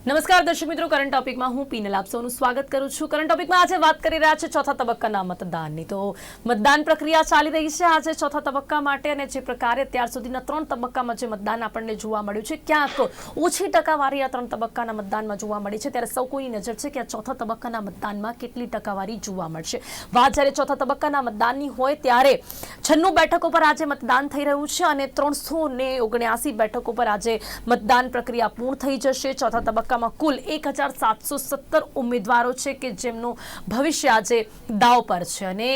નમસ્કાર દર્શક મિત્રો, કરંટ ટોપિકમાં હું પીનલ આપ સૌનું સ્વાગત કરું છું। કરંટ ટોપિકમાં આજે વાત કરી રહ્યા છે ચોથા તબક્કાના મતદાનની। તો મતદાન પ્રક્રિયા ચાલી રહી છે આજે ચોથા તબક્કા માટે, અને જે પ્રકારે અત્યાર સુધીના 3 તબક્કામાં જે મતદાન આપણને જોવા મળ્યું છે, ક્યાંક ઓછી ટકાવારી આ 3 તબક્કાના મતદાનમાં જોવા મળી છે, ત્યારે સૌ કોઈની નજર છે કે આ ચોથા તબક્કાના મતદાનમાં કેટલી ટકાવારી જોવા મળશે। વાત જ્યારે ચોથા તબક્કાના મતદાનની હોય ત્યારે 96 બેઠકો પર આજે મતદાન થઈ રહ્યું છે અને 379 બેઠકો પર આજે મતદાન પ્રક્રિયા પૂર્ણ થઈ જશે। ચોથા તબક્કામાં કુલ 1717 ઉમેદવારો છે કે જેમનું ભવિષ્ય આજે દાવ પર છે, અને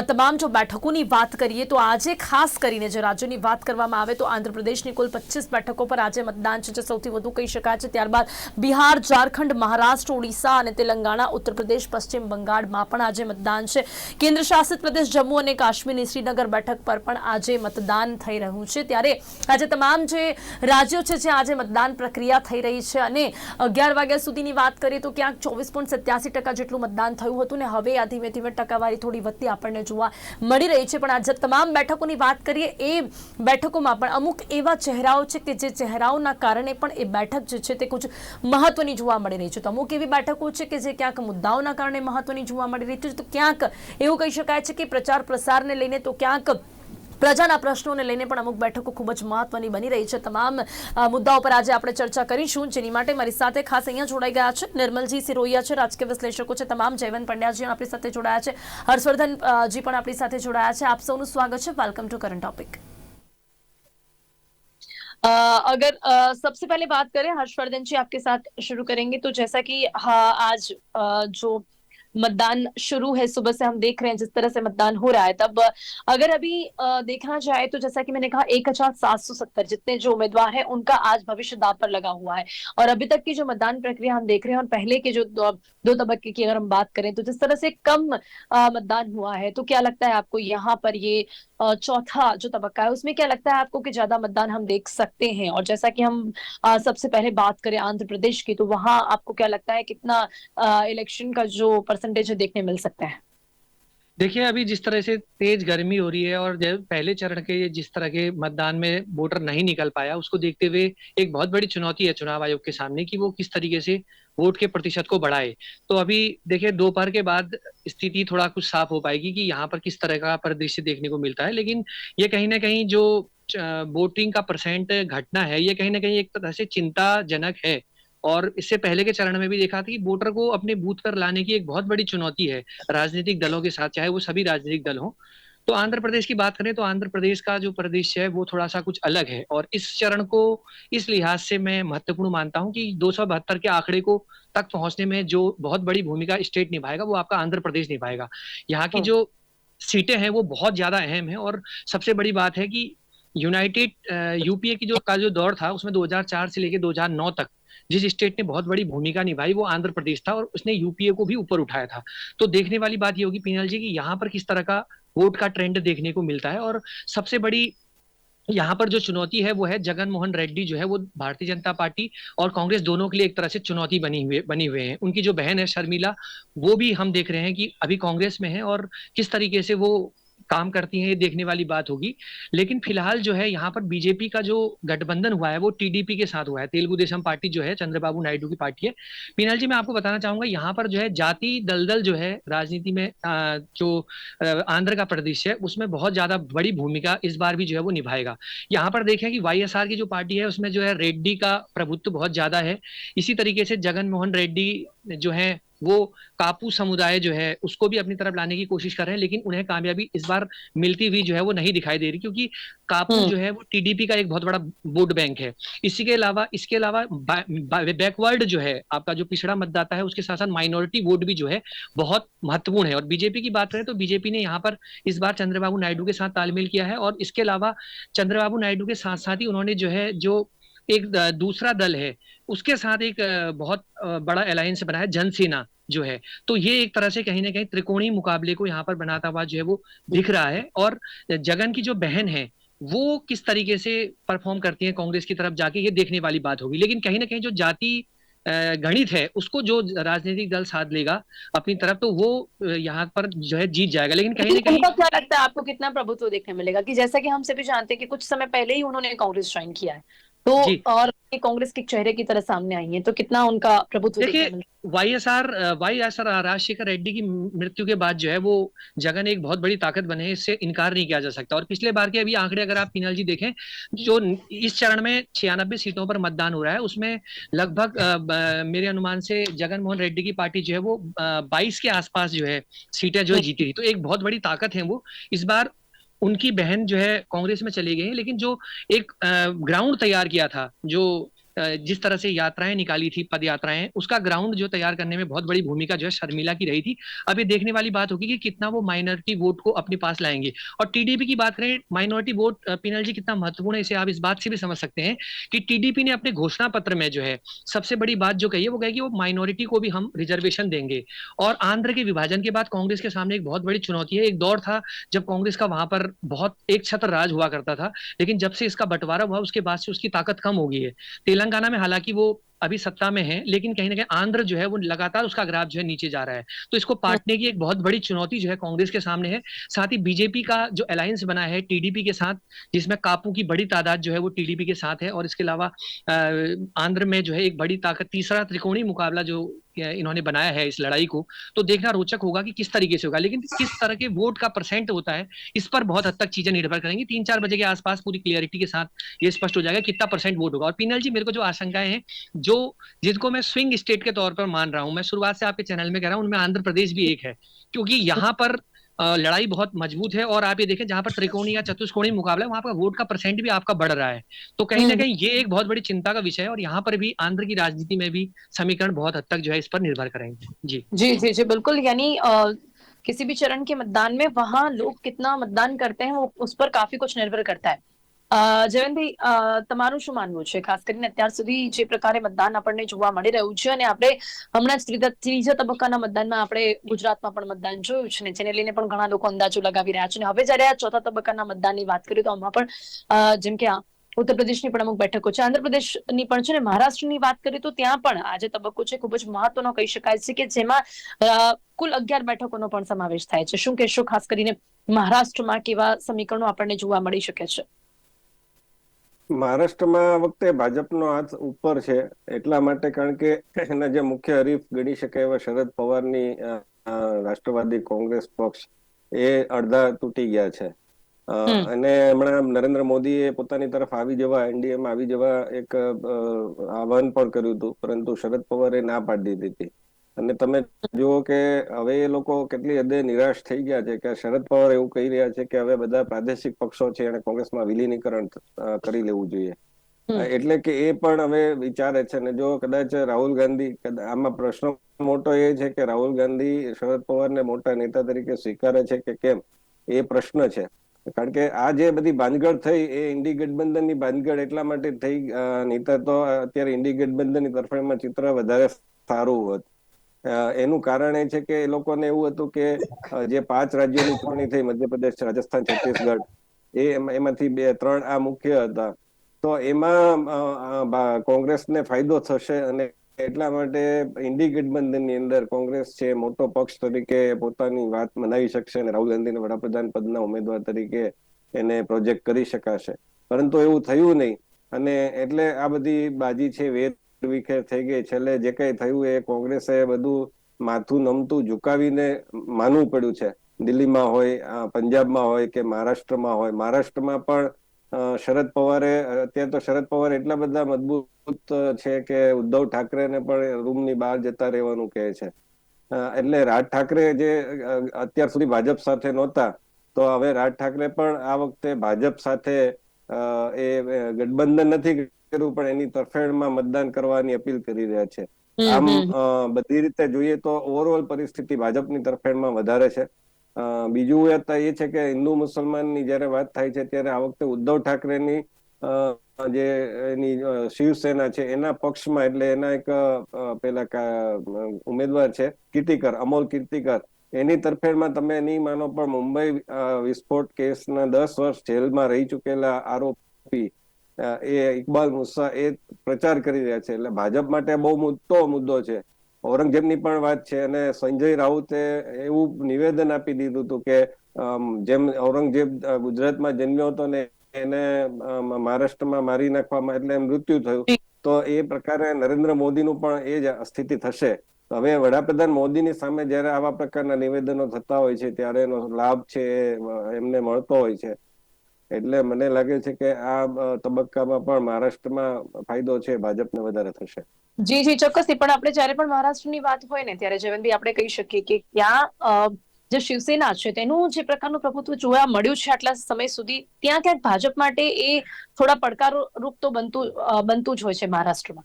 તમામ જો બેઠકોની વાત કરીએ તો આજે ખાસ કરીને જે રાજ્યોની વાત કરવામાં આવે તો આંધ્રપ્રદેશની કુલ 25 બેઠકો પર આજે મતદાન છે, જે સૌથી વધુ કહી શકાય છે। ત્યારબાદ બિહાર, ઝારખંડ, મહારાષ્ટ્ર, ઓડિશા અને તેલંગાણા, ઉત્તર પ્રદેશ, પશ્ચિમ બંગાળમાં પણ આજે મતદાન છે। કેન્દ્ર શાસિત પ્રદેશ જમ્મુ અને કાશ્મીરની શ્રીનગર બેઠક પર પણ આજે મતદાન થઈ રહ્યું છે। ત્યારે આજે તમામ જે રાજ્યો છે જ્યાં આજે મતદાન પ્રક્રિયા થઈ રહી છે, અને 11 વાગ્યા સુધીની વાત કરીએ તો ક્યાંક 24.87% જેટલું મતદાન થયું હતું, ને હવે આ ધીમે ધીમે ટકાવારી થોડી વધતી આપણને જોવા મળી રહી છે। પણ આજે તમામ બેઠકોની વાત કરીએ, એ બેઠકોમાં પણ અમુક એવા ચહેરાઓ છે કે જે ચહેરાઓના કારણે પણ એ બેઠક જે છે તે કુછ મહત્વની જોવા મળી રહી છે। તો અમુક એવી બેઠકો છે કે જે ક્યાંક મુદ્દાઓના કારણે મહત્વની જોવા મળી રહી છે, તો ક્યાંક એવું કહી શકાય છે કે પ્રચાર પ્રસારને લઈને, તો ક્યાંક પ્રજાના પ્રશ્નોને લઈને પણ અમુક બેઠકો ખૂબ જ મહત્વની બની રહી છે। તમામ મુદ્દાઓ પર આજે આપણે ચર્ચા કરીશું, જેની માટે મારી સાથે ખાસ અહીંયા જોડાઈ ગયા છે નિર્મલજી સિરોહિયા છે, રાજકીય વિશ્લેષકો છે તમામ, જયવંત પંડ્યાજી આપણી સાથે જોડાયા છે, હર્ષवर्धन जी પણ આપણી સાથે જોડાયા છે। આપ સૌનું સ્વાગત છે। વેલकम टू करंट टॉपिक। अगर सबसे पहले बात करें, हर्षवर्धन जी आपके साथ शुरू करेंगे। तो जैसा कि हाँ, आज जो मतदान शुरू है, सुबह से हम देख रहे हैं जिस तरह से मतदान हो रहा है, तब अगर अभी देखना जाए तो जैसा कि मैंने कहा 1770 जितने जो उम्मीदवार हैं उनका आज भविष्य दांव पर लगा हुआ है। और अभी तक की जो मतदान प्रक्रिया हम देख रहे हैं और पहले के जो दो तबक्के की अगर हम बात करें तो जिस तरह से कम मतदान हुआ है, तो क्या लगता है आपको यहाँ पर ये चौथा जो तबक्का है उसमें क्या लगता है आपको कि ज्यादा मतदान हम देख सकते हैं? और जैसा कि हम सबसे पहले बात करें आंध्र प्रदेश की, तो वहां आपको क्या लगता है कितना इलेक्शन का जो परसेंटेज है देखने मिल सकता है? देखिए, अभी जिस तरह से तेज गर्मी हो रही है और जब पहले चरण के जिस तरह के मतदान में वोटर नहीं निकल पाया, उसको देखते हुए एक बहुत बड़ी चुनौती है चुनाव आयोग के सामने कि वो किस तरीके से वोट के प्रतिशत को बढ़ाए। तो अभी देखिए, दोपहर के बाद स्थिति थोड़ा कुछ साफ हो पाएगी कि यहाँ पर किस तरह का परिदृश्य देखने को मिलता है। लेकिन ये कहीं ना कहीं जो वोटिंग का परसेंट घटना है, ये कहीं ना कहीं एक तरह से चिंताजनक है। और इससे पहले के चरण में भी देखा था कि वोटर को अपने बूथ पर लाने की एक बहुत बड़ी चुनौती है राजनीतिक दलों के साथ, चाहे वो सभी राजनीतिक दल हों। तो आंध्र प्रदेश की बात करें तो आंध्र प्रदेश का जो परिदृश्य है वो थोड़ा सा कुछ अलग है, और इस चरण को इस लिहाज से मैं महत्वपूर्ण मानता हूं कि 272 के आंकड़े को तक पहुंचने में जो बहुत बड़ी भूमिका स्टेट निभाएगा वो आपका आंध्र प्रदेश निभाएगा। यहाँ की जो सीटें हैं वो बहुत ज्यादा अहम है, और सबसे बड़ी बात है कि यूनाइटेड यूपीए की जो दौर था उसमें 2004 से लेकर 2009 तक जिस स्टेट ने बहुत बड़ी भूमिका निभाई वो आंध्र प्रदेश था, और उसने यूपीए को भी ऊपर उठाया था। तो देखने वाली बात ये होगी पीनल जी कि यहाँ पर किस तरह का वोट का ट्रेंड देखने को मिलता है। और सबसे बड़ी यहाँ पर जो चुनौती है वो है जगन मोहन रेड्डी जो है वो भारतीय जनता पार्टी और कांग्रेस दोनों के लिए एक तरह से चुनौती बनी हुए हैं। उनकी जो बहन है शर्मिला, वो भी हम देख रहे हैं कि अभी कांग्रेस में है, और किस तरीके से वो काम करती हैं ये देखने वाली बात होगी। लेकिन फिलहाल जो है यहाँ पर बीजेपी का जो गठबंधन हुआ है वो टीडीपी के साथ हुआ है। तेलुगु देशम पार्टी जो है चंद्रबाबू नायडू की पार्टी है। पीनल जी, मैं आपको बताना चाहूंगा यहाँ पर जो है जाति दलदल जो है राजनीति में आंध्र का प्रदेश है उसमें बहुत ज्यादा बड़ी भूमिका इस बार भी जो है वो निभाएगा। यहाँ पर देखें कि वाईएसआर की जो पार्टी है उसमें जो है रेड्डी का प्रभुत्व बहुत ज्यादा है। इसी तरीके से जगन मोहन रेड्डी जो है वो कापू समुदाय जो है उसको भी अपनी तरफ लाने की कोशिश कर रहे हैं, लेकिन उन्हें कामयाबी इस बार मिलती हुई जो है वो नहीं दिखाई दे रही, क्योंकि कापू जो है वो टीडीपी का एक बहुत बड़ा वोट बैंक है। इसके अलावा बैकवर्ड जो है आपका जो पिछड़ा मतदाता है उसके साथ साथ माइनॉरिटी वोट भी जो है बहुत महत्वपूर्ण है। और बीजेपी की बात करें तो बीजेपी ने यहाँ पर इस बार चंद्रबाबू नायडू के साथ तालमेल किया है, और इसके अलावा चंद्रबाबू नायडू के साथ साथ ही उन्होंने जो है जो एक दूसरा दल है उसके साथ एक बहुत बड़ा अलायंस बनाया, जनसेना जो है। तो ये एक तरह से कहीं ना कहीं त्रिकोणीय मुकाबले को यहाँ पर बनाता हुआ जो है वो दिख रहा है। और जगन की जो बहन है वो किस तरीके से परफॉर्म करती है कांग्रेस की तरफ जाके, ये देखने वाली बात होगी। लेकिन कहीं ना कहीं जो जाति गणित है उसको जो राजनीतिक दल साध लेगा अपनी तरफ, तो वो यहाँ पर जो है जीत जाएगा। लेकिन कहीं ना कहीं क्या लगता है आपको कितना प्रभुत्व देखने मिलेगा? कि जैसा कि हम सभी जानते हैं कि कुछ समय पहले ही उन्होंने कांग्रेस ज्वाइन किया है, तो और कांग्रेस के चेहरे की तरह सामने आई हैं, तो कितना उनका प्रभुत्व देखने देखिए, मिलता वाईएसआर राजशेखर रेड्डी की मृत्यु के बाद जो है वो जगन एक बहुत बड़ी ताकत बने हैं, इससे इनकार नहीं किया जा सकता। और पिछले बार के अभी आंकड़े अगर आप पीनल जी देखें, जो इस चरण में 96 सीटों पर मतदान हो रहा है, उसमें लगभग मेरे अनुमान से जगन मोहन रेड्डी की पार्टी जो है वो 22 के आसपास जो है सीटें जो है है? जीती थी। तो एक बहुत बड़ी ताकत है वो। इस बार उनकी बहन जो है कांग्रेस में चली गई है, लेकिन जो एक ग्राउंड तैयार किया था, जो जिस तरह से यात्राएं निकाली थी, पद यात्राएं, उसका ग्राउंड जो तैयार करने में बहुत बड़ी भूमिका जो है शर्मिला की रही थी। अब ये देखने वाली बात होगी कि कितना वो माइनॉरिटी वोट को अपने पास लाएंगे। और टीडीपी की बात करें, माइनॉरिटी वोट पिनल जी कितना महत्वपूर्ण है, इसे आप इस बात से भी समझ सकते हैं कि टीडीपी ने अपने घोषणा पत्र में जो है सबसे बड़ी बात जो कही है वो कही कि वो माइनॉरिटी को भी हम रिजर्वेशन देंगे। और आंध्र के विभाजन के बाद कांग्रेस के सामने एक बहुत बड़ी चुनौती है। एक दौर था जब कांग्रेस का वहां पर बहुत एक छत्र राज हुआ करता था, लेकिन जब से इसका बंटवारा हुआ उसके बाद से उसकी ताकत कम हो गई है। तेलंगाना में हालांकि वो अभी सत्ता में है, लेकिन कहीं ना कहीं आंध्र जो है वो लगातार उसका ग्राफ जो है नीचे जा रहा है। तो इसको पाटने की एक बहुत बड़ी चुनौती जो है कांग्रेस के सामने है। साथ ही बीजेपी का जो अलायंस बना है टीडीपी के साथ, जिसमें कापू की बड़ी तादाद जो है वो टीडीपी के साथ है, और इसके अलावा आंध्र में जो है एक बड़ी ताकत, तीसरा त्रिकोणीय मुकाबला जो इन्होंने बनाया है इस लड़ाई को, तो देखना रोचक होगा कि किस तरीके से होगा। लेकिन किस तरह के वोट का परसेंट होता है, इस पर बहुत हद तक चीजें निर्भर करेंगी। 3-4 बजे के आसपास पूरी क्लियरिटी के साथ ये स्पष्ट हो जाएगा कितना परसेंट वोट होगा। और पीनल जी, मेरे को जो आशंकाएं हैं, जो जिनको मैं स्विंग स्टेट के तौर पर मान रहा हूं, मैं शुरुआत से आपके चैनल में कह रहा हूं, उनमें आंध्र प्रदेश भी एक है। क्योंकि यहाँ पर लड़ाई बहुत मजबूत है, और आप ये देखें जहां पर त्रिकोणीय या चतुष्कोणीय मुकाबला है वहां पर वोट का परसेंट भी आपका बढ़ रहा है। तो कहीं ना कहीं ये एक बहुत बड़ी चिंता का विषय है, और यहाँ पर भी आंध्र की राजनीति में भी समीकरण बहुत हद तक जो है इस पर निर्भर करेंगे। जी जी जी जी बिल्कुल। यानी किसी भी चरण के मतदान में वहां लोग कितना मतदान करते हैं वो उस पर काफी कुछ निर्भर करता है। જયવંતભાઈ, તમારું શું માનવું છે? ખાસ કરીને અત્યાર સુધી જે પ્રકારે મતદાન આપણને જોવા મળી રહ્યું છે, અને આપણે હમણાં જ ત્રીજા તબક્કાના મતદાનમાં આપણે ગુજરાતમાં પણ મતદાન જોયું છે ને, જેને લઈને પણ ઘણા લોકો અંદાજો લગાવી રહ્યા છે. અને હવે જયારે આ ચોથા તબક્કાના મતદાનની વાત કરીએ તો આમાં પણ જેમ કે ઉત્તર પ્રદેશની પણ અમુક બેઠકો છે, આંધ્રપ્રદેશની પણ છે, ને મહારાષ્ટ્રની વાત કરીએ તો ત્યાં પણ આ જે તબક્કો છે ખૂબ જ મહત્વનો કહી શકાય છે, કે જેમાં કુલ 11 બેઠકોનો પણ સમાવેશ થાય છે. શું કહેશો ખાસ કરીને મહારાષ્ટ્રમાં કેવા સમીકરણો આપણને જોવા મળી શકે છે? મહારાષ્ટ્રમાં આ વખતે ભાજપનો હાથ ઉપર છે, એટલા માટે કારણ કે એના જે મુખ્ય હરીફ ગણી શકાય એવા શરદ પવારની રાષ્ટ્રવાદી કોંગ્રેસ પક્ષ એ અડધા તૂટી ગયા છે. અને હમણાં નરેન્દ્ર મોદીએ પોતાની તરફ આવી જવા, એનડીએમાં આવી જવા એક આહવાન પણ કર્યું હતું, પરંતુ શરદ પવારે ના પાડી દીધી હતી. અને તમે જુઓ કે હવે એ લોકો કેટલી હદે નિરાશ થઈ ગયા છે કે શરદ પવાર એવું કહી રહ્યા છે કે હવે બધા પ્રાદેશિક પક્ષો છે એને કોંગ્રેસમાં વિલીનીકરણ કરી લેવું જોઈએ. એટલે કે એ પણ હવે વિચારે છે. ને જો કદાચ રાહુલ ગાંધી, આમાં પ્રશ્ન મોટો એ છે કે રાહુલ ગાંધી શરદ પવારને મોટા નેતા તરીકે સ્વીકારે છે કે કેમ, એ પ્રશ્ન છે. કારણ કે આ જે બધી ભાનગડ થઈ એ ઇન્ડી ગઠબંધનની ભાનગડ એટલા માટે થઈ, નહીતર તો અત્યારે ઇન્ડી ગઠબંધનની તરફેણમાં ચિત્ર વધારે સારું હોત. એનું કારણ એ છે કે એ લોકોને એવું હતું કે જે 5 રાજ્યોની ચૂંટણી થઈ, મધ્યપ્રદેશ, રાજસ્થાન, છત્તીસગઢ, એમાંથી 2-3 આ મુખ્ય હતા, તો એમાં કોંગ્રેસને ફાયદો થશે. અને એટલા માટે ઇન્ડી ગઠબંધનની અંદર કોંગ્રેસ છે મોટો પક્ષ તરીકે પોતાની વાત મનાવી શકશે અને રાહુલ ગાંધીને વડાપ્રધાન પદના ઉમેદવાર તરીકે એને પ્રોજેક્ટ કરી શકાશે. પરંતુ એવું થયું નહીં, અને એટલે આ બધી બાજી છે વેર વિખેર થઈ ગઈ. છેલ્લે જે કઈ થયું એ કોંગ્રેસે બધું માથું નમતું ઝુકાવીને માનવું પડ્યું છે. દિલ્હીમાં હોય, પંજાબમાં હોય કે મહારાષ્ટ્રમાં હોય. મહારાષ્ટ્રમાં પણ શરદ પવારે, અત્યારે તો શરદ પવાર એટલા બધા મજબૂત છે કે ઉદ્ધવ ઠાકરેને પણ રૂમની બહાર જતા રહેવાનું કહે છે. એટલે રાજ ઠાકરે જે અત્યાર સુધી ભાજપ સાથે નહોતા, તો હવે રાજ ઠાકરે પણ આ વખતે ભાજપ સાથે એ ગઠબંધન નથી કર્યું, પણ એની તરફેણમાં મતદાન કરવાની અપીલ કરી રહ્યા છે. આમ બધી રીતે જોઈએ તો ઓવરઓલ પરિસ્થિતિ ભાજપની તરફેણમાં વધારે છે. બીજું એ છે કે હિન્દુ મુસલમાનની જયારે વાત થાય છે ત્યારે આ વખતે ઉદ્ધવ ઠાકરેની જે એની શિવસેના છે એના પક્ષમાં, એટલે એના એક પેલા ઉમેદવાર છે કીર્તિકર, અમોલ કીર્તિકર, એની તરફેણમાં તમે નહીં માનો પણ મુંબઈ વિસ્ફોટ કેસના 10 વર્ષ જેલમાં રહી ચુકેલા આરોપી એ ઇકબાલ મુસા એ પ્રચાર કરી રહ્યા છે. એટલે ભાજપ માટે બહુ મોટો મુદ્દો છે. ઔરંગઝેબની પણ વાત છે, અને સંજય રાઉતે એવું નિવેદન આપી દીધું હતું કે જેમ ઔરંગઝેબ ગુજરાતમાં જન્મ્યો હતો ને એને મહારાષ્ટ્રમાં મારી નાખવામાં, એટલે મૃત્યુ થયું, તો એ પ્રકારે નરેન્દ્ર મોદીનું પણ એ જ સ્થિતિ થશે. તો હવે વડાપ્રધાન મોદીની સામે જ્યારે આવા પ્રકારના નિવેદનો થતા હોય છે ત્યારે એનો લાભ છે એ એમને મળતો હોય છે. એટલે મને લાગે છે કે આ તબક્કામાં પણ મહારાષ્ટ્રમાં ફાયદો છે, ભાજપને વધારે થશે. જી જી ચોક્કસથી. પણ આપણે જ્યારે પણ મહારાષ્ટ્રની વાત હોય ને ત્યારે જયવંતભાઈ આપણે કહી શકીએ કે ત્યાં જે શિવસેના છે તેનું જે પ્રકારનું પ્રભુત્વ જોવા મળ્યું છે આટલા સમય સુધી, ત્યાં ક્યાંક ભાજપ માટે એ થોડા પડકારરૂપ તો બનતું જ હોય છે મહારાષ્ટ્રમાં.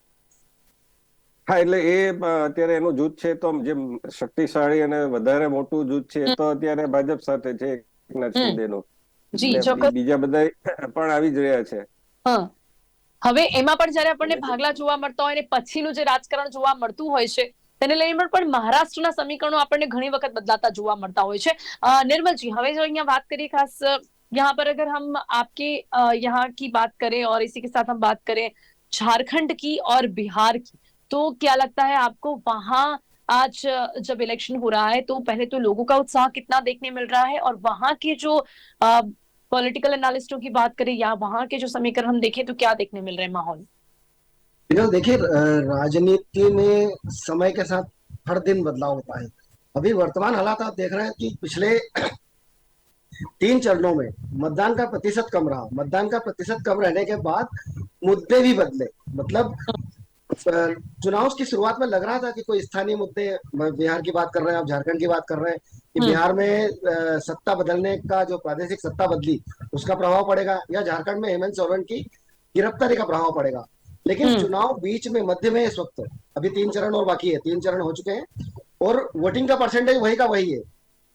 હા, એટલે એ અત્યારે એનું જૂથ છે તો જે શક્તિશાળી અને વધારે મોટું જૂથ છે તો અત્યારે ભાજપ સાથે છે, એકનાથ શિંદેનું. જી ચોક્કસ. બીજા બધા પણ આવી જ રહ્યા છે. હવે એમાં પણ જયારે આપણને ભાગલા જોવા મળતા હોય ને પછીનું જે રાજકારણ જોવા મળતું હોય છે તેને લઈને પણ મહારાષ્ટ્રના સમીકરણો આપણને ઘણી વખત બદલાતા જોવા મળતા હોય છે. निर्मल जी, હવે જો અહીંયા વાત કરીએ ખાસ यहाँ पर अगर हम आपके यहाँ की बात करें और इसी के साथ हम बात करें झारखंड की और बिहार की, तो क्या लगता है आपको वहां आज जब इलेक्शन हो रहा है तो पहले तो लोगों का उत्साह कितना देखने मिल रहा है, और वहां के जो पॉलिटिकल एनालिस्टों की बात करें या वहां के जो समीकरण हम देखें तो क्या देखने मिल रहे हैं माहौल? देखिए, राजनीति में समय के साथ हर दिन बदलाव होता है। अभी वर्तमान हालात आप देख रहे हैं कि पिछले 3 चरणों में मतदान का प्रतिशत कम रहा। मतदान का प्रतिशत कम रहने के बाद मुद्दे भी बदले। मतलब चुनाव की शुरुआत में लग रहा था कि कोई स्थानीय मुद्दे, बिहार की बात कर रहे हैं, आप झारखंड की बात कर रहे हैं कि बिहार में सत्ता बदलने का जो प्रादेशिक सत्ता बदली उसका प्रभाव पड़ेगा, या झारखंड में हेमंत सोरेन की गिरफ्तारी का प्रभाव पड़ेगा। लेकिन चुनाव बीच में मध्य में इस वक्त अभी 3 चरण और बाकी है, 3 चरण हो चुके हैं और वोटिंग का परसेंटेज वही का वही है।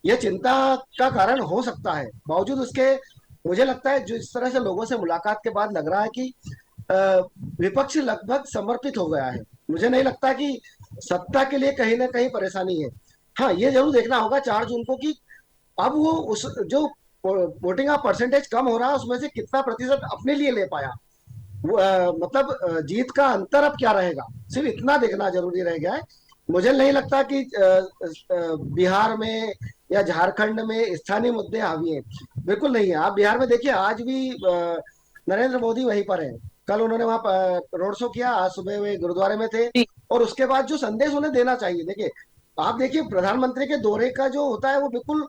यह चिंता का कारण हो सकता है। बावजूद उसके मुझे लगता है जो इस तरह से लोगों से मुलाकात के बाद लग रहा है कि विपक्ष लगभग समर्पित हो गया है। मुझे नहीं लगता कि सत्ता के लिए कहीं ना कहीं परेशानी है। हाँ, ये जरूर देखना होगा 4 जून को कि अब वो उस जो वोटिंग का परसेंटेज कम हो रहा है उसमें से कितना प्रतिशत अपने लिए ले पाया। मतलब जीत का अंतर अब क्या रहेगा, सिर्फ इतना देखना जरूरी रह गया है। मुझे नहीं लगता कि बिहार में या झारखंड में स्थानीय मुद्दे हावी हैं, बिल्कुल नहीं है। आप बिहार में देखिए, आज भी नरेंद्र मोदी वहीं पर है। कल उन्होंने वहां रोड शो किया, आज सुबह वे गुरुद्वारे में थे, और उसके बाद जो संदेश उन्हें देना चाहिए, देखिए आप देखिए प्रधानमंत्री के दौरे का जो होता है वो बिल्कुल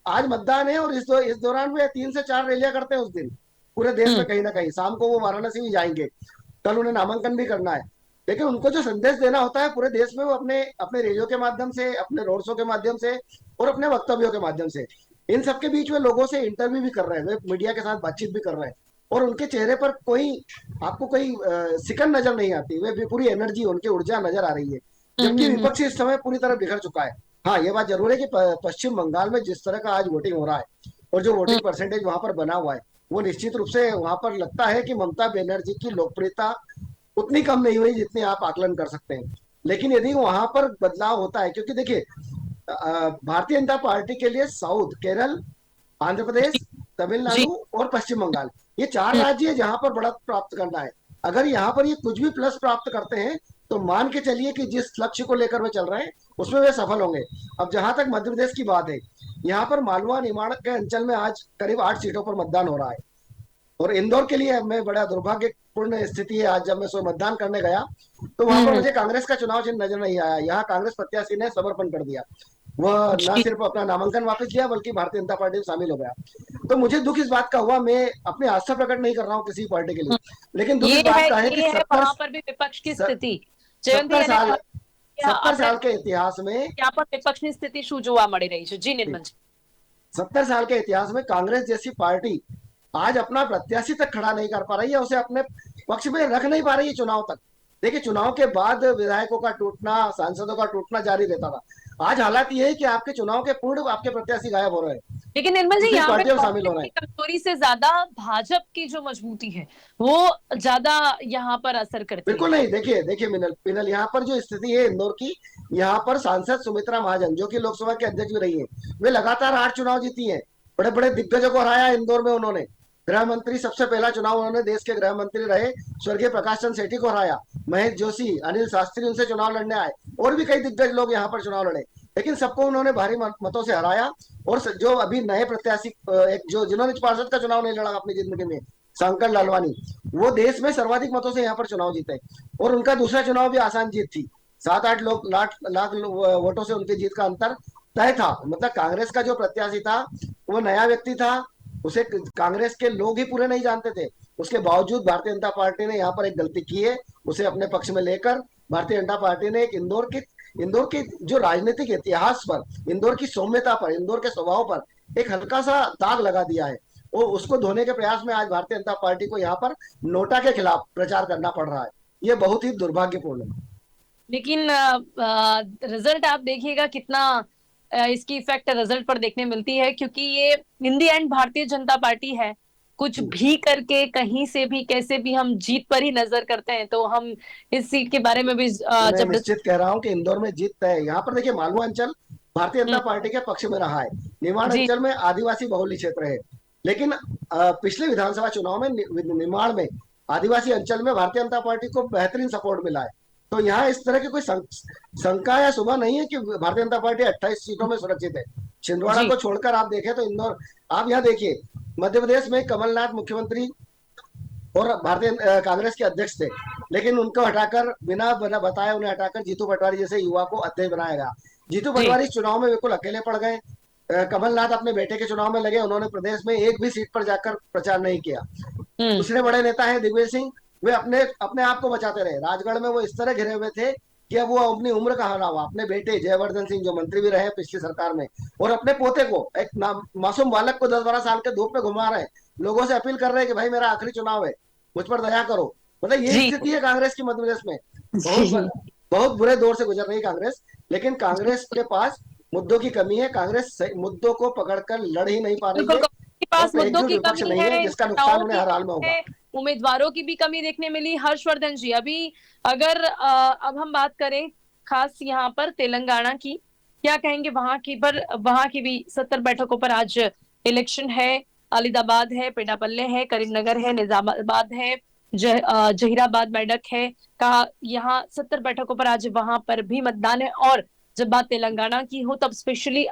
आज मतदान है और इस दौरान वे 3 से 4 रैलियां करते हैं उस दिन पूरे देश में कहीं ना कहीं। शाम को वो वाराणसी भी जाएंगे, कल उन्हें नामांकन भी करना है। लेकिन उनको जो संदेश देना होता है पूरे देश में, वो अपने अपने रैलियों के माध्यम से, अपने रोड शो के माध्यम से और अपने वक्तव्यों के माध्यम से, इन सबके बीच में लोगों से इंटरव्यू भी कर रहे हैं, वे मीडिया के साथ बातचीत भी कर रहे हैं, और उनके चेहरे पर कोई आपको कोई सिकन नजर नहीं आती। वे पूरी एनर्जी, उनकी ऊर्जा नजर आ रही है। जबकि विपक्ष इस समय पूरी तरह बिखर चुका है। हाँ, ये बात जरूर है कि पश्चिम बंगाल में जिस तरह का आज वोटिंग हो रहा है और जो वोटिंग परसेंटेज वहां पर बना हुआ है, वो निश्चित रूप से वहां पर लगता है कि ममता बनर्जी की लोकप्रियता उतनी कम नहीं हुई जितनी आप आकलन कर सकते हैं। लेकिन यदि वहां पर बदलाव होता है, क्योंकि देखिए भारतीय जनता पार्टी के लिए साउथ, केरल, आंध्र प्रदेश, तमिलनाडु और पश्चिम बंगाल, ये 4 राज्य है जहां पर बढ़त प्राप्त करना है। अगर यहाँ पर ये कुछ भी प्लस प्राप्त करते हैं तो मान के चलिए कि जिस लक्ष्य को लेकर वे चल रहे हैं उसमें वे सफल होंगे। अब जहां तक मध्य प्रदेश की बात है, यहाँ पर मालवा निमाड़ के अंचल में आज करीब 8 सीटों पर मतदान हो रहा है, और इंदौर के लिए मैं बड़ा दुर्भाग्यपूर्ण स्थिति है। आज जब मैं सो मतदान करने गया तो वहां पर मुझे कांग्रेस का चुनाव चिन्ह नजर नहीं आया। यहाँ कांग्रेस प्रत्याशी ने समर्पण कर दिया, वह न सिर्फ अपना नामांकन वापस लिया बल्कि भारतीय जनता पार्टी में शामिल हो गया। तो मुझे दुख इस बात का हुआ, मैं अपनी आस्था प्रकट नहीं कर रहा हूँ किसी पार्टी के लिए, लेकिन दुख इस बात का है कि वहां पर भी विपक्ष की स्थिति 70 साल के इतिहास में यहाँ पर विपक्षની સ્થિતિ શું જોવા મળી રહી છે? જી निर्मल जी, 70 साल के इतिहास में कांग्रेस जैसी पार्टी आज अपना प्रत्याशी तक खड़ा नहीं कर पा रही है, उसे अपने पक्ष में रख नहीं पा रही है चुनाव तक। देखिए, चुनाव के बाद विधायकों का टूटना, सांसदों का टूटना जारी रहता था। आज हालात ये है कि आपके चुनाव के पूर्ण आपके प्रत्याशी गायब हो रहे हैं। लेकिन निर्मल जी, यहाँ पे शामिल हो रहे हैं। कमजोरी से ज्यादा भाजपा की जो मजबूती है वो ज्यादा यहाँ पर असर करती है। बिल्कुल नहीं। देखिए पिनल, यहाँ पर जो स्थिति है इंदौर की, यहाँ पर सांसद सुमित्रा महाजन जो कि लोकसभा के अध्यक्ष भी रही है, वे लगातार 8 चुनाव जीती है, बड़े बड़े दिग्गजों को हराया इंदौर में उन्होंने। गृह मंत्री, सबसे पहला चुनाव उन्होंने देश के गृह मंत्री रहे स्वर्गीय प्रकाश चंद्र सेठी को हराया। महेश जोशी, अनिल शास्त्री उनसे चुनाव लड़ने आए, और भी कई दिग्गज लोग यहाँ पर चुनाव लड़े, लेकिन सबको उन्होंने भारी मतों से हराया। और जो अभी नए प्रत्याशी, एक जो जिन्होंने पार्षद का चुनाव नहीं लड़ा अपनी जिंदगी में, शंकर लालवानी, वो देश में सर्वाधिक मतों से यहाँ पर चुनाव जीते और उनका दूसरा चुनाव भी आसान जीत थी। 7-8 लाख वोटों से उनकी जीत का अंतर तय था। मतलब कांग्रेस का जो प्रत्याशी था वो नया व्यक्ति था, उसे कांग्रेस के लोग ही पूरे नहीं जानते थे। उसके बावजूद भारतीय जनता पार्टी ने यहाँ पर एक गलती की है, उसे अपने पक्ष में लेकर भारतीय जनता पार्टी ने एक इंदौर की जो राजनीतिक इतिहास पर, इंदौर की सौम्यता पर, इंदौर के स्वभाव पर एक हल्का सा दाग लगा दिया है। और उसको धोने के प्रयास में आज भारतीय जनता पार्टी को यहाँ पर नोटा के खिलाफ प्रचार करना पड़ रहा है। ये बहुत ही दुर्भाग्यपूर्ण है। लेकिन रिजल्ट आप देखिएगा कितना इसकी इफेक्ट रिजल्ट पर देखने मिलती है, क्योंकि ये इन दी एंड भारतीय जनता पार्टी है। कुछ भी करके कहीं से भी कैसे भी हम जीत पर ही नजर करते हैं, तो हम इस सीट के बारे में भी मैं जब निश्चित कह रहा हूँ कि इंदौर में जीत तय है। यहाँ पर देखिए मालवा अंचल भारतीय जनता पार्टी के पक्ष में रहा है, निमाड़ जी अंचल में आदिवासी बहुल्य क्षेत्र है, लेकिन पिछले विधानसभा चुनाव में निमाड़ में आदिवासी अंचल में भारतीय जनता पार्टी को बेहतरीन सपोर्ट मिला है। तो यहाँ इस तरह की कोई शंका या शुबा नहीं है कि भारतीय जनता पार्टी 28 सीटों में सुरक्षित है। छिंदवाड़ा को छोड़कर आप देखें तो इंदौर, आप यहाँ देखिए मध्य प्रदेश में कमलनाथ मुख्यमंत्री और भारतीय कांग्रेस के अध्यक्ष थे, लेकिन उनको हटाकर बिना बताए उन्हें हटाकर जीतू पटवारी जैसे युवा को अध्यक्ष बनाया गया। जीतू पटवारी इस चुनाव में बिल्कुल अकेले पड़ गए। कमलनाथ अपने बेटे के चुनाव में लगे, उन्होंने प्रदेश में एक भी सीट पर जाकर प्रचार नहीं किया। दूसरे बड़े नेता है दिग्विजय सिंह, वे अपने अपने आप को बचाते रहे। राजगढ़ में वो इस तरह घिरे हुए थे कि अब वो अपनी उम्र का हारा हुआ। अपने बेटे जयवर्धन सिंह जो मंत्री भी रहे पिछली सरकार में, और अपने पोते को, एक मासूम बालक को 10-12 साल के धूप में घुमा रहे, लोगों से अपील कर रहे हैं कि भाई मेरा आखिरी चुनाव है, मुझ पर दया करो। मतलब ये स्थिति है कांग्रेस की मध्य प्रदेश में। बहुत बुरे दौर से गुजर रही है कांग्रेस, लेकिन कांग्रेस के पास मुद्दों की कमी है। कांग्रेस मुद्दों को पकड़कर लड़ ही नहीं पा रही है। के पास मुद्दों की विपक्ष कमी नहीं है, जिसका नुकसान उन्हें हर हाल में होगा। उम्मीदवारों की भी कमी देखने मिली। हर्षवर्धन जी, अभी अगर अब हम बात करें खास यहाँ पर तेलंगाना की, क्या कहेंगे वहां की भी 70 बैठकों पर आज इलेक्शन है। अलीदाबाद है, पेडापल्ले है, करीमनगर है, निजामाबाद है, जहीराबाद बैठक है का, यहाँ 70 बैठकों पर आज वहां पर भी मतदान है। और जब बात तेलंगाना की हो तब स्पेशली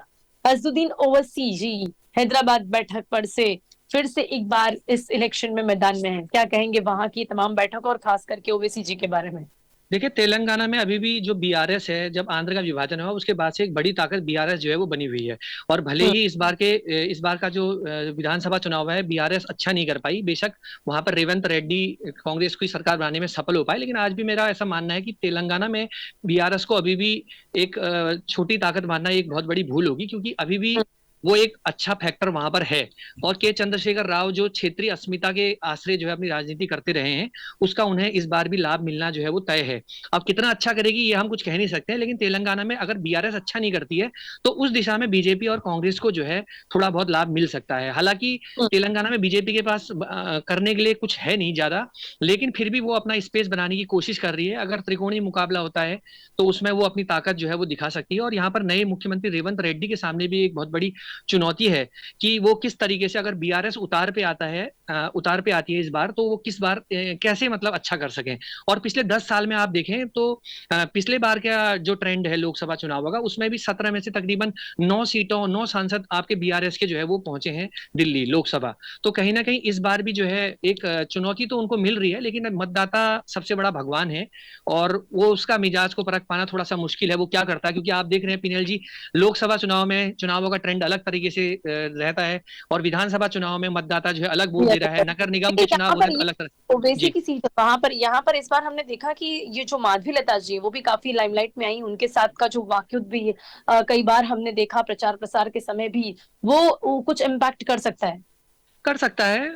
अजदुद्दीन ओवैसी जी हैदराबाद बैठक पर से फिर से एक बार इस इलेक्शन में मैदान में है। क्या कहेंगे वहां की तमाम बैठकों और खास करके ओवैसी जी के बारे में? देखिए, तेलंगाना में अभी भी जो बीआरएस है, जब आंध्र का विभाजन हुआ उसके बाद से एक बड़ी ताकत बीआरएस जो है वो बनी हुई है। और भले ही इस बार का जो विधानसभा चुनाव है बीआरएस अच्छा नहीं कर पाई, बेशक वहां पर रेवंत रेड्डी कांग्रेस की सरकार बनाने में सफल हो पाए, लेकिन आज भी मेरा ऐसा मानना है कि तेलंगाना में बीआरएस को अभी भी एक छोटी ताकत मानना एक बहुत बड़ी भूल होगी, क्योंकि अभी भी वो एक अच्छा फैक्टर वहां पर है। और के चंद्रशेखर राव जो क्षेत्रीय अस्मिता के आश्रय जो है अपनी राजनीति करते रहे हैं, उसका उन्हें इस बार भी लाभ मिलना जो है वो तय है। अब कितना अच्छा करेगी ये हम कुछ कह नहीं सकते हैं, लेकिन तेलंगाना में अगर बीआरएस अच्छा नहीं करती है तो उस दिशा में बीजेपी और कांग्रेस को जो है थोड़ा बहुत लाभ मिल सकता है। हालांकि तेलंगाना में बीजेपी के पास करने के लिए कुछ है नहीं ज्यादा, लेकिन फिर भी वो अपना स्पेस बनाने की कोशिश कर रही है। अगर त्रिकोणीय मुकाबला होता है तो उसमें वो अपनी ताकत जो है वो दिखा सकती है। और यहाँ पर नए मुख्यमंत्री रेवंत रेड्डी के सामने भी एक बहुत बड़ी चुनौती है कि वो किस तरीके से, अगर बीआरएस उतार पे आती है इस बार, तो वो किस बार कैसे मतलब अच्छा कर सकें। और पिछले 10 साल में आप देखें तो पिछले बार का जो ट्रेंड है लोकसभा चुनाव का, उसमें भी 17 में से तकरीबन 9 सांसद आपके बीआरएस के जो है वो पहुंचे हैं दिल्ली लोकसभा। तो कहीं ना कहीं इस बार भी जो है एक चुनौती तो उनको मिल रही है, लेकिन मतदाता सबसे बड़ा भगवान है और वो उसका मिजाज को परख पाना थोड़ा सा मुश्किल है, वो क्या करता है। क्योंकि आप देख रहे हैं पिनेल जी, लोकसभा चुनाव में चुनावों का ट्रेंड अलग तरीके से रहता है और विधानसभा चुनाव में मतदाता जो है अलग वोट दे रहा है, नगर निगम के चुनाव अलग तरह। ओवैसी की सीट वहां पर, यहाँ पर इस बार हमने देखा कि ये जो माधवी लता जी वो भी काफी लाइमलाइट में आई, उनके साथ का जो वाकयुद्ध भी कई बार हमने देखा प्रचार प्रसार के समय भी, वो कुछ इम्पैक्ट कर सकता है।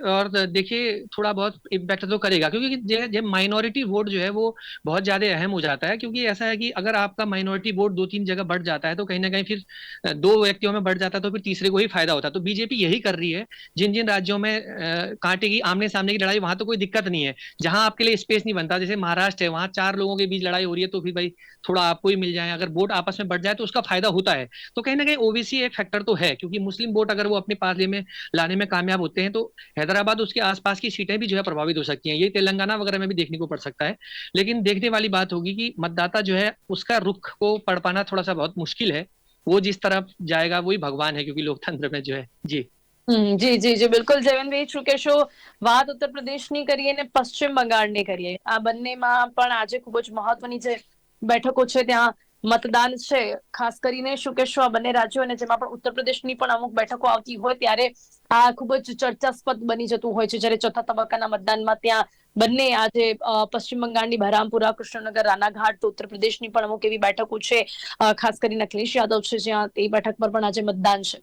और देखिए थोड़ा बहुत इम्पैक्ट तो करेगा, क्योंकि माइनॉरिटी वोट जो है वो बहुत ज्यादा अहम हो जाता है। क्योंकि ऐसा है कि अगर आपका माइनॉरिटी वोट 2-3 जगह बढ़ जाता है तो कहीं ना कहीं फिर 2 व्यक्तियों में बढ़ जाता है तो फिर तीसरे को ही फायदा होता है। तो बीजेपी यही कर रही है। जिन जिन राज्यों में कांटे की आमने सामने की लड़ाई, वहां तो कोई दिक्कत नहीं है, जहां आपके लिए स्पेस नहीं बनता, जैसे महाराष्ट्र है वहां 4 लोगों के बीच लड़ाई हो रही है तो फिर भाई थोड़ा आपको ही मिल जाए, अगर वोट आपस में बढ़ जाए तो उसका फायदा होता है। तो कहीं ना कहीं ओबीसी एक फैक्टर तो है, क्योंकि मुस्लिम वोट अगर वो अपने पार्लियामेंट में लाने में कामयाब होते हैं तो हैदराबाद उसके आसपास की सीटें भी जो है प्रभावित हो सकती हैं। ये तेलंगाना वगैरह में भी देखने को पड़ सकता है। लेकिन देखने वाली बात होगी कि मतदाता जो है उसका रुख को पढ़ पाना थोड़ा सा बहुत मुश्किल है। वो जिस तरफ जाएगा वही भगवान है, क्योंकि लोकतंत्र में जो है जी। જી જી જી બિલકુલ જયવંતભાઈ શુકેશો વાત ઉત્તર પ્રદેશની કરીએ ને પશ્ચિમ બંગાળની કરીએ આ બંનેમાં પણ આજે ખૂબ જ મહત્વની જે બેઠકો છે ત્યાં મતદાન છે ખાસ કરીને શુકેશો આ બંને રાજ્યો અને જેમાં પણ ઉત્તર પ્રદેશની પણ અમુક બેઠકો આવતી હોય ત્યારે આ ખૂબ જ ચર્ચાસ્પદ બની જતું હોય છે જ્યારે ચોથા તબક્કાના મતદાનમાં ત્યાં બંને આજે પશ્ચિમ બંગાળની બહરામપુરા કૃષ્ણનગર રાનાઘાટ તો ઉત્તર પ્રદેશની પણ અમુક એવી બેઠકો છે ખાસ કરીને અખિલેશ યાદવ છે જ્યાં તે બેઠક પર પણ આજે મતદાન છે.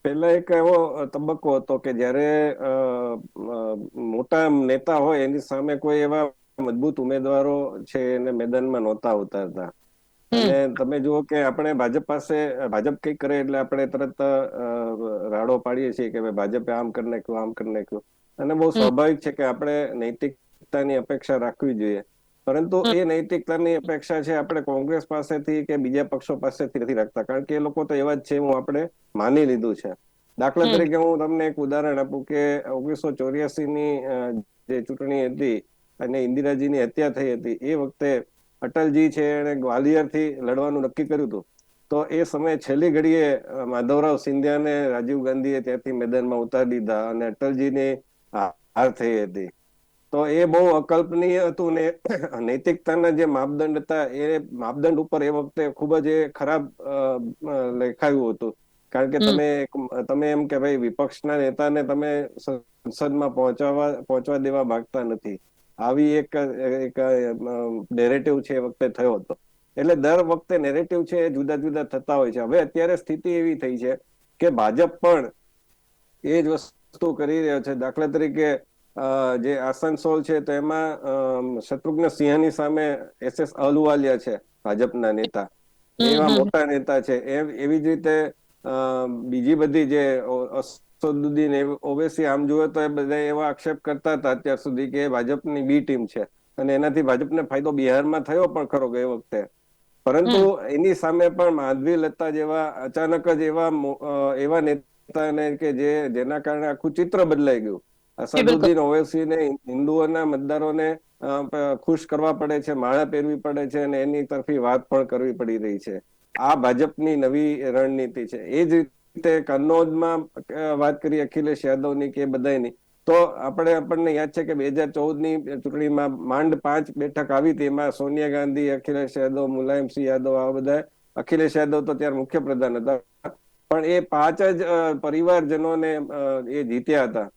પહેલા એક એવો તબક્કો હતો કે જ્યારે મોટા નેતા હોય એની સામે કોઈ એવા મજબૂત ઉમેદવારો છે એને મેદાનમાં નહોતા ઉતારતા અને તમે જુઓ કે આપણે ભાજપ કઈ કરે એટલે આપણે તરત રાડો પાડીએ છીએ કે ભાજપે આમ કરી નાખ્યું અને બહુ સ્વાભાવિક છે કે આપણે નૈતિકતાની અપેક્ષા રાખવી જોઈએ પરંતુ એ નૈતિકતાની અપેક્ષા છે આપણે કોંગ્રેસ પાસેથી કે બીજા પક્ષો પાસેથી નથી રાખતા કારણ કે એ લોકો તો એવા જ છે હું આપણે માની લીધું છે. દાખલા તરીકે હું તમને એક ઉદાહરણ આપું કે 1984ની જે ચૂંટણી હતી અને ઇન્દિરાજીની હત્યા થઈ હતી એ વખતે અટલજી છે એને ગ્વાલિયર થી લડવાનું નક્કી કર્યું હતું તો એ સમયે છેલ્લી ઘડીએ માધવરાવ સિંધિયાને રાજીવ ગાંધીએ ત્યાંથી મેદાનમાં ઉતારી દીધા અને અટલજીની હાર થઈ હતી. તો એ બહુ અકલ્પનીય હતું ને નૈતિકતાના જે માપદંડ હતા એ માપદંડ ઉપર એ વખતે ખૂબ જ ખરાબ લેખાયું હતું કારણ કે તમે એમ કે ભાઈ વિપક્ષના નેતાને તમે સંસદમાં પહોંચવા દેવા માંગતા નથી આવી એક નેરેટિવ છે એ વખતે થયો હતો. એટલે દર વખતે નેરેટિવ છે એ જુદા જુદા થતા હોય છે. હવે અત્યારે સ્થિતિ એવી થઈ છે કે ભાજપ પણ એ જ વસ્તુ કરી રહ્યો છે. દાખલા તરીકે જે આસનસોલ છે તો એમાં શત્રુઘ્ન સિંહાની સામે SS અહલુવાલિયા છે ભાજપના નેતા એવા મોટા નેતા છે. એવી જ રીતે બીજી બધી જે અસદુદ્દીન ઓવૈસી આમ જુએ તો એ બધા એવા આક્ષેપ કરતા હતા અત્યાર સુધી કે ભાજપની બી ટીમ છે અને એનાથી ભાજપને ફાયદો બિહારમાં થયો પણ ખરો ગઈ વખતે પરંતુ એની સામે પણ માધવી લતા જેવા અચાનક જ એવા નેતાને કે જેના કારણે આખું ચિત્ર બદલાઈ ગયું. અસદુદ્દીન ઓવૈસીને હિન્દુઓના મતદારોને ખુશ કરવા પડે છે, માળા પહેરવી પડે છે અને એની તરફી વાત પણ કરવી પડી રહી છે. આ ભાજપની નવી રણનીતિ છે. એ જ રીતે કન્નૌજમાં વાત કરી અખિલેશ યાદવની કે બધાની તો આપણને યાદ છે કે 2014ની ચૂંટણીમાં માંડ 5 બેઠક આવી હતી એમાં સોનિયા ગાંધી, અખિલેશ યાદવ, મુલાયમસિંહ યાદવ આ બધા અખિલેશ યાદવ તો ત્યારે મુખ્યપ્રધાન હતા પણ એ 5 જ પરિવારજનોને એ જીત્યા હતા.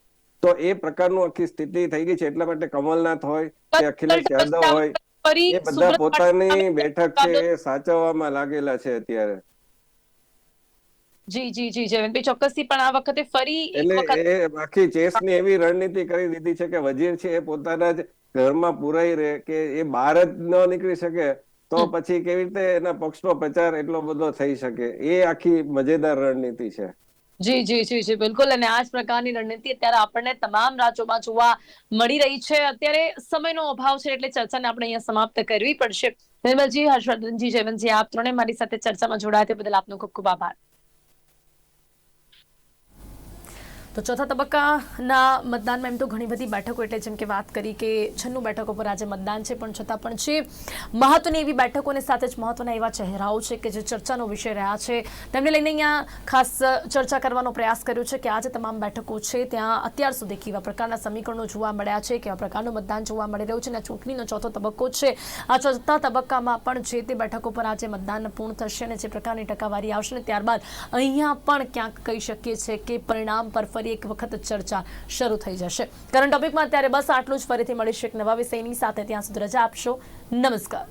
તો એ પ્રકારનું આખી સ્થિતિ થઈ ગઈ છે. એટલા માટે કમલનાથ હોય કે અખિલેશ યાદવ હોય એ બધા પોતાની બેઠક છે એ સાચવવામાં લાગેલા છે અત્યારે. જી જી જી જયવંતભાઈ ચોક્કસથી પણ આ વખતે ફરી એટલે એ આખી ચેસની એવી રણનીતિ કરી દીધી છે કે વજીર છે એ પોતાના જ ઘરમાં પુરાઈ રહે કે એ બહાર જ ન નીકળી શકે તો પછી કેવી રીતે એના પક્ષનો પ્રચાર એટલો બધો થઈ શકે. એ આખી મજેદાર રણનીતિ છે. જી જી જી જી બિલકુલ અને આ જ પ્રકારની રણનીતિ અત્યારે આપણને તમામ રાજ્યોમાં જોવા મળી રહી છે. અત્યારે સમયનો અભાવ છે એટલે ચર્ચાને આપણે અહીંયા સમાપ્ત કરવી પડશે. નિર્મલજી, હર્ષવર્ધનજી, જયવંતજી આપ ત્રણે મારી સાથે ચર્ચામાં જોડાયા તે બદલ આપનો ખૂબ ખૂબ આભાર. તો ચોથા તબક્કાના મતદાનમાં એમ તો ઘણી બધી બેઠકો એટલે જેમ કે વાત કરી કે 96 બેઠકો પર આજે મતદાન છે પણ છતાં પણ છે મહત્વની એવી બેઠકોને સાથે જ મહત્વના એવા ચહેરાઓ છે કે જે ચર્ચાનો વિષય રહ્યા છે તેમને લઈને અહીંયા ખાસ ચર્ચા કરવાનો પ્રયાસ કર્યો છે કે આજે તમામ બેઠકો છે ત્યાં અત્યાર સુધી કેવા પ્રકારના સમીકરણો જોવા મળ્યા છે, કેવા પ્રકારનું મતદાન જોવા મળી રહ્યું છે અને ચૂંટણીનો ચોથો તબક્કો છે. આ ચોથા તબક્કામાં પણ જે તે બેઠકો પર આજે મતદાન પૂર્ણ થશે અને જે પ્રકારની ટકાવારી આવશે ને ત્યારબાદ અહીંયા પણ ક્યાંક કહી શકીએ છીએ કે પરિણામ પર ફરી એક વખત ચર્ચા શરૂ થઈ જશે. કરંટ ટોપિકમાં અત્યારે બસ આટલું જ. ફરીથી મળીશું એક નવા વિષયની સાથે. ત્યાં સુધી રજા આપશો. નમસ્કાર.